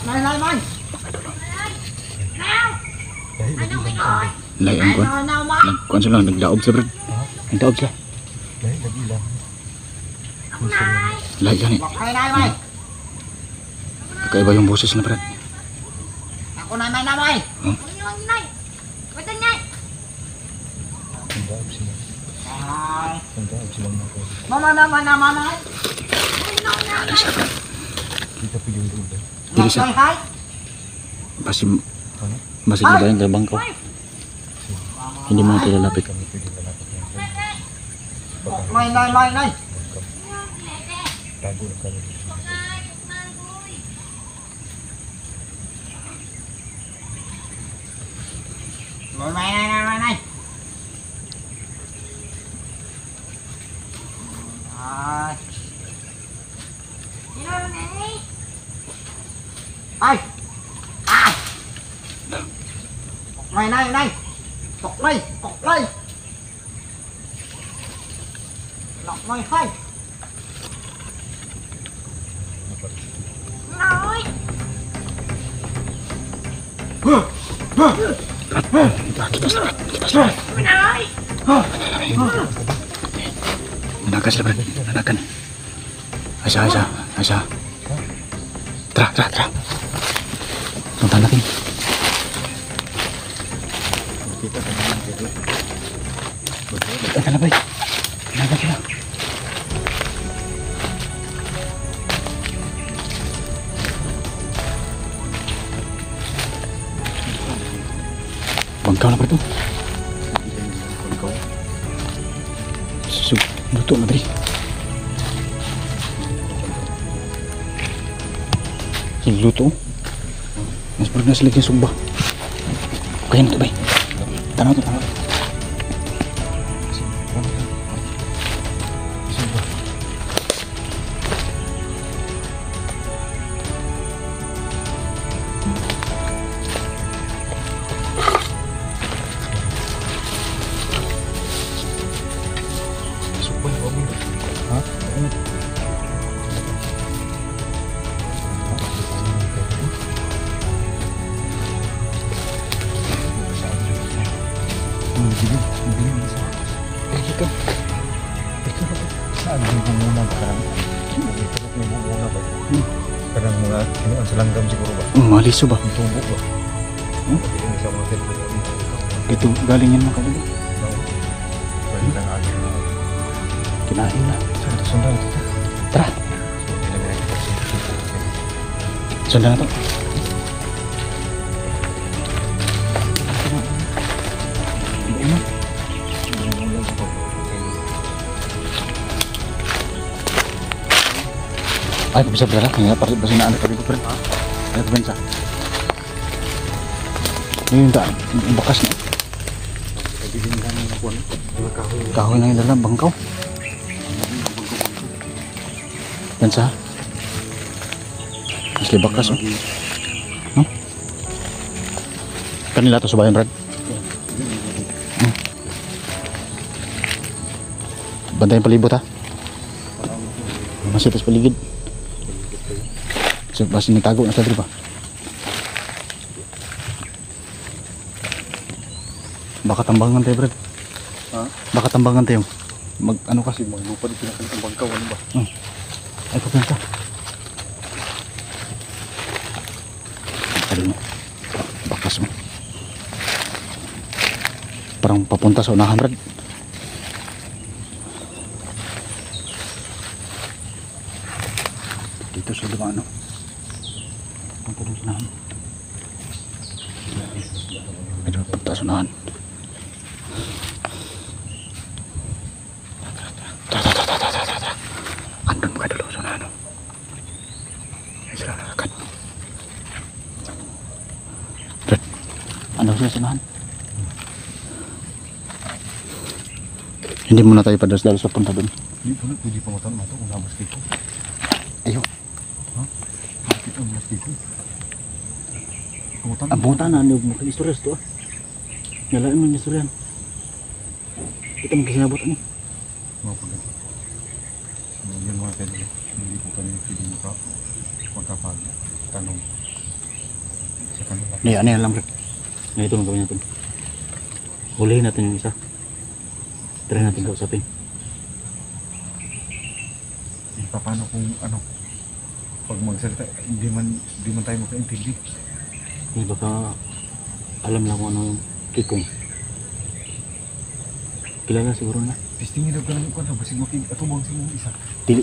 Này này mày. Lại ang kuan. Kuan sila nagdaog sila bro. Nagdaog sila. Lại gani. Này này mày. Kakaiba yung boses na bro. Ako na mày na mày. Mama naman naman ay. Ano siya bro? Dili siya. Masih na ba yung galbang ko? Hindi mo natin lalapit. Mày này mày này. Mày này mày này. Ai ai mày này này cọc đây lọc mày hay nói Nakas sila bro. Anakan. Asa. Tra. Punta natin. Ito na ba? Nagas sila. Bangkaw na ba ito? Luto na dali. Luto. Mas parang nasa lagi sumba. Kaya na ito ba? Tanaw to. Kadang mga kinuan sa langgam siguro ba? Maliso ba? Tubo ba? Pagdating sa mga kaibigan. Ito galingin mo kanina. Pwede lang agad na. Kinain na. Saan ito sundan kita? Tara. Sundan na to. Ay, bisa bergerak ya, pasti nak ada kali itu ada bensa. Ini tak bekas nih. Kahoy na yung dalam bangkaw. Bensa. Asli bekas. No? Kanila to subayan Brad. Bantayan palibot ha. Masih pas paligid. So, basta nitago na sa dito pa. Baka tambangan tayo, Brad. Ha? Baka tambangan tayo. Ano kasi, maglupad yung pinakalitang bangkaw, ano ba? Ay, papunta. Tali mo. Bakas mo. Parang papunta sa unahan, Brad. Dito sa dumano. Ang tulong sinahan. Medyo pagtaas unahan. Tara. Andun ka dulu sa unahan. Ay sila nalakan. Fred, andun sila sa unahan. Hindi muna tayo padas-dalas sa punta dun. Hindi po na, pwede pa matang kung nabas dito. Ayaw. Kita nabas dito. Ang buta na, ano mo istorya ito ah. Nalain mo yung istoryan. Kita magkasinabot ano. Mga pagkat. Yan mga pwede. Hindi po kami pwede magkapag tanong. sa kanila. Hindi, ano yan lang, Brad. Ganito lang gawin natin. Hulihin natin yung isa. Try natin kausapin. Paano kung ano, pag magsalita, di man tayo makaintindi. Hindi, baka alam lang kung ano yung kikong. Kilala siguro na. Testingin daw ka lang kung ano, basig makinig at umang si mong isa. Dili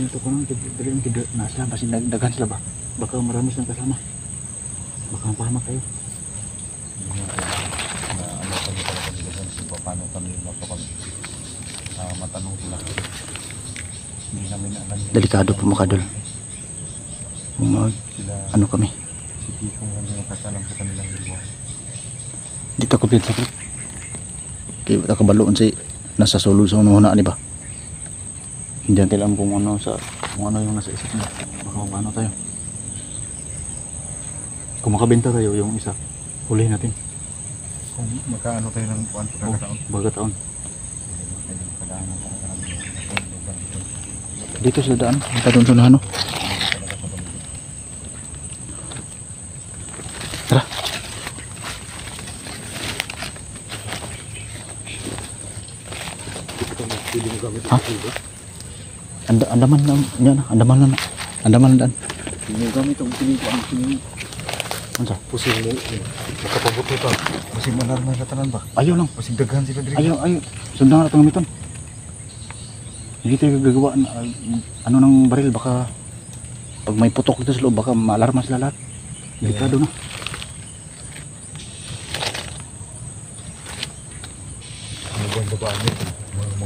ito ko nang dili na sila kasi daghan sila ba. Baka marami silang kasama. Baka mapahamak kayo. Na ano kami talaga nila sa paano kami matanong sila. Hindi namin alam. Delikado po mga kadol. Sila, Ano kami? si Kikong ano yung kakalam sa kanilang liwa. Dito ko pinsa ko. Kaya kita kabaloon si nasa solusyon muna ni ba? Hindi natin alam kung ano yung nasa isip niya. Baka paano tayo. Kung makabenta tayo yung isa, hulihin natin. Kung makaano tayo ng kuwan pagkakataon. Pagkataon. Kadaanan talaga namin yung lugar dito. Dito sila daan. Kita doon sa ano. Tara. Ha? Andaman lang yan. Andaman lang. Andaman lang daan. Yung gamit ang piling ko ang piling. Ano sa? Pusing mo. Makapabuto ka. Masig manarmay na tanan ba? Ayaw lang. Masig daghan sila diri. Ayaw. Sundan nga itong gamiton. Hindi tayo gagawa ano ng baril. Baka pag may putok dito sa loob, baka maalarma sila lahat. Delikado na. Mga buwan babaan nito.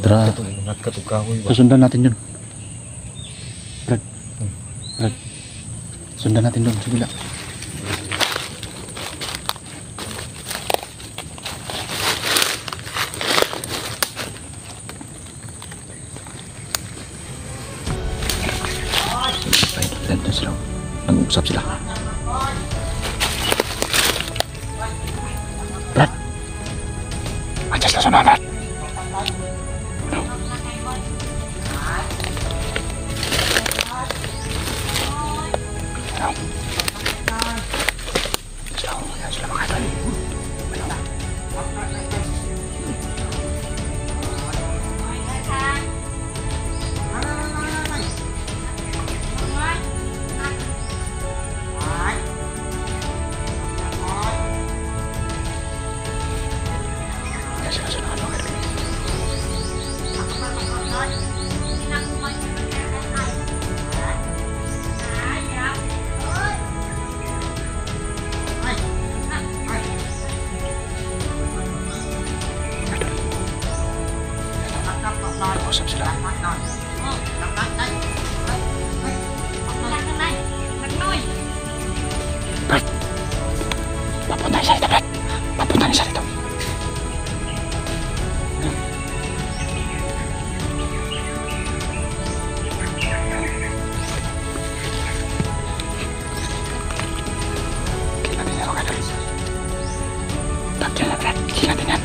Tara. Mga katukahoy ba? Susundan natin yun. Brad. Brad. Sundan natin doon. Sige lang. Nandun sila. Nag-uusap sila. Brad. Andiyan sila sa nanat. Sila mga idol. Usap sila. Brad, papunta siya dito, Brad. Papunta siya dito. Kaya natin yan, Brad. Takyan na, Brad. Kaya natin yan.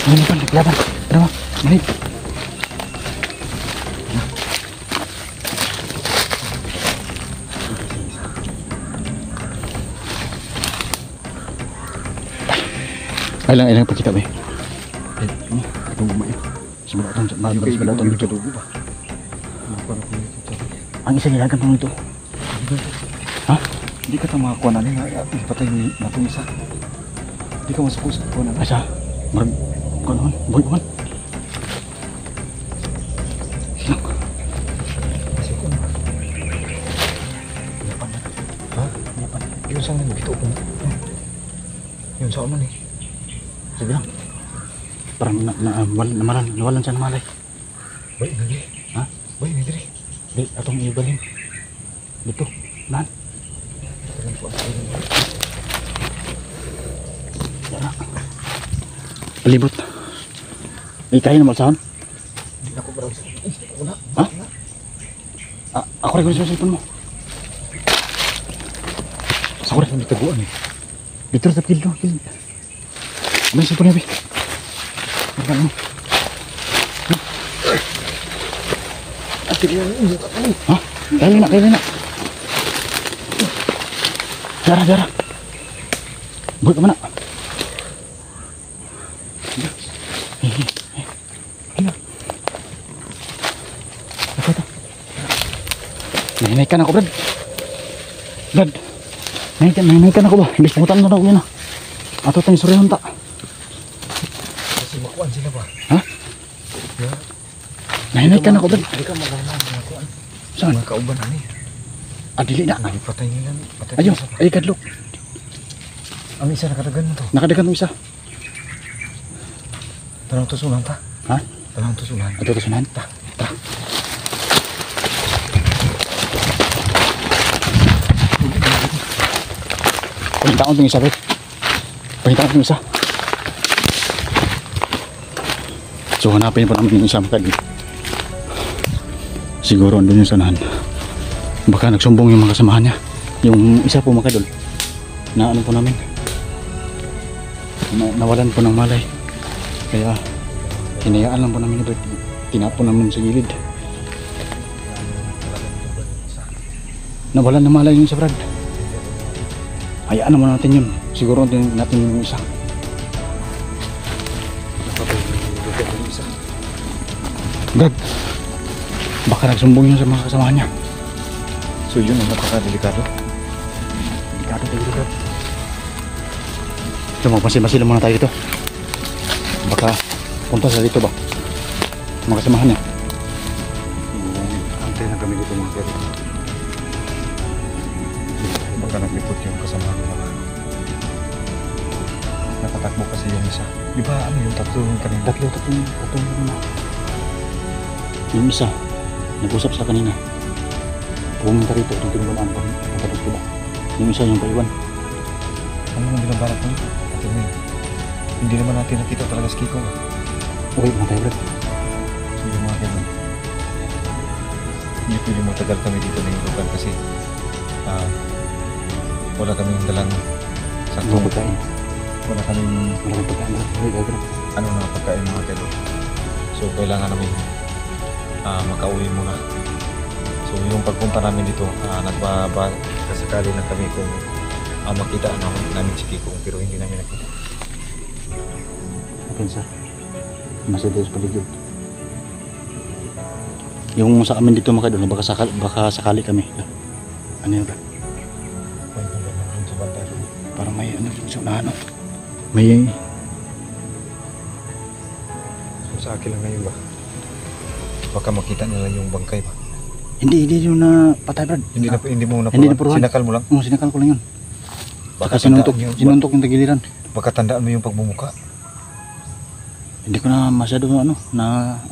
Ini kan kelihatan. Berapa? Ini. Ilang pa kita, be. Tunggu mo yun. Sebelah tahun Dito dugo ba? Ang isa nilagan pang ito. Ha? Hindi ka tama kuha na niya. Ipatay natin isa. Hindi ka masuk sa kuha na. Asa? Marag. Kanon, boy kan. Sige lang. Sikon. Ha? Yun saan na dito ko. Yun saan man eh. Sige lang. Parang nawalan siya ng malay. Bay, nandiri. Ha? Bay, nandiri. Di, atong ibalin. Dito. Nan. Yan. Palibot. Ikain na malsahan? Hindi ako browse. Wala. Ha? Ako rin gusto sa cellphone mo. Ako rin hindi taguan eh. Dito sa kildo. Ano yung cellphone niya, Bi? Ano mo? Ha? Kaya na. Jara. Buat ke mana? Apa itu? Naikkan aku, Brad. Naikkan aku, bah. Ibig pumutan na daw yun, ah. Ato tayong surihon ta. Kasi makuan sila ba? Ha? Ya. Naikkan aku, Brad. Hindi ka magalaman makuan. Saan? Mga kauban ani. Dili na. Nagipatay nila. Ayo, ay kadlok. Ang isa nakadagan mo to. Nakadagan mo isa. Tanang tusunan ta. Ha? Tanang tusunan. Ato tusunan. Ta. Pagkitaon itong isa, Brad. Pagkitaon itong isa. So, hanapin po namin yung isa makali. Siguro andun yung sanahan. Baka nagsumbong yung mga kasamahan niya. Yung isa po makadol. Na ano po namin. Nawalan po ng malay. Kaya, hinayaan lang po namin ito. Tinapon namin sa gilid. Nawalan ng malay yung isa, Brad. Hayaan naman natin yun. Siguro natin yung isa. Brad, baka nagsumbong yun sa mga kasamahan niya. So yun ang napaka-delikado. Delikado tayo dito, Brad. So magpasil-masil muna tayo dito. Baka punta sa dito ba? Mga kasamahan niya. Antay na kami dito mga kero. Baka naglipot yung kasama ng mga nakatakbo kasi yung isa. Di ba ano yung tatlo yung kanina? Tatlo muna. Yung isa, nag-usap sa kanina. Pumunta rito, itong tinulaan pa rin. Patapos ko ba? Yung isa yung paiwan. Ano nang binabalak mo? Ate May, hindi naman natin nakita talaga si Kiko. Okay, mga tayo, Brad. So yung mga kero, hindi pwede matagal kami dito na yung lugar kasi wala kaming dalang Ang pagkain. wala kaming Maraming pagkain, Brad. Okay, Brad. ano na pagkain mga kero. So kailangan namin makauwi muna. So yung pagpunta namin dito, kasakali lang kami kung makita namin si Kiko pero hindi namin nakita. Okay, sir. Masaya sa paligid. Yung sa amin dito mga doon, baka sakali kami. Ano yun, Brad? Sa bantay. Parang may ano sa unahan, no? May So sa akin lang ngayon ba? Baka makita nila yung bangkay ba? hindi yun na patay, Brad. Hindi mo na Hindi napuruhan. sinakal mo lang. Sinakal ko lang yun. Baka tandaan sinuntok yung tagiliran. baka tandaan mo yung pagmumuka. Hindi ko na masyado ano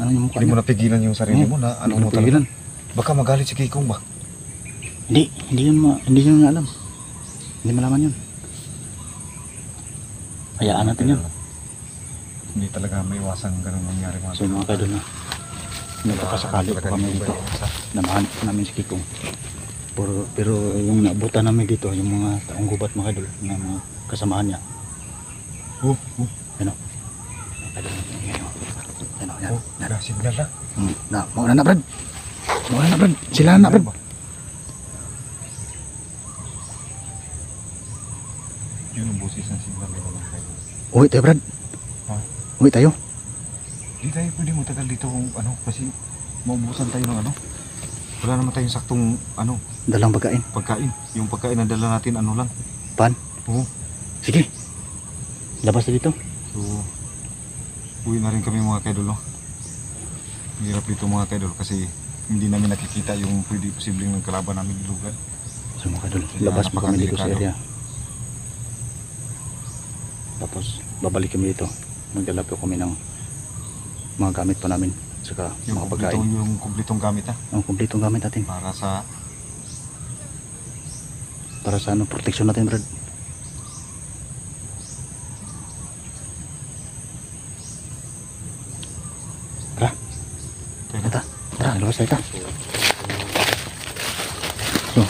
yung mukha Hindi mo niya. napigilan yung sarili mo na Hindi ano ko mo napigilan. talaga. Baka magalit si Kikong ba? Hindi yun na alam. Hindi malaman yun. Hayaan natin yun. Hindi talaga may iwasang ganun nangyari mga So mga kaidol na nagpapasakali po kami dito na mahanap po namin si Kikong. Pero yung naabutan namin dito, yung mga taong gubat mga kaidol na mga kasamahan niya. Ano? Kaidol na yan. Yan, signal na. Mauna na, Brad. Sila na, Brad. Yun ang busis ng signal na mga kayo. Uwi tayo, Brad. Ha? Uwi tayo. Hindi tayo pwede matagal dito kung ano kasi maubusan tayo ng ano. Wala naman tayong saktong ano Dalang pagkain. pagkain. Yung pagkain na dala natin ano lang. Pan. Oo. Sige. Labas na dito. So uwi na rin kami mga kaidol no. Hirap dito mga kaidol kasi hindi namin nakikita yung pwede posibleng ng kalaban namin ilugan. So mga kadol, Kaya labas pa kami dito sa napakadelikado. area. Tapos babalik kami dito. Magdala po kami ng mga gamit pa namin. Saka Yung mga pagkain. kumpletong gamit ha. Ang kumpletong gamit natin. Para sa ano, protection natin, Brad. Tara, tara, labas tayo. So,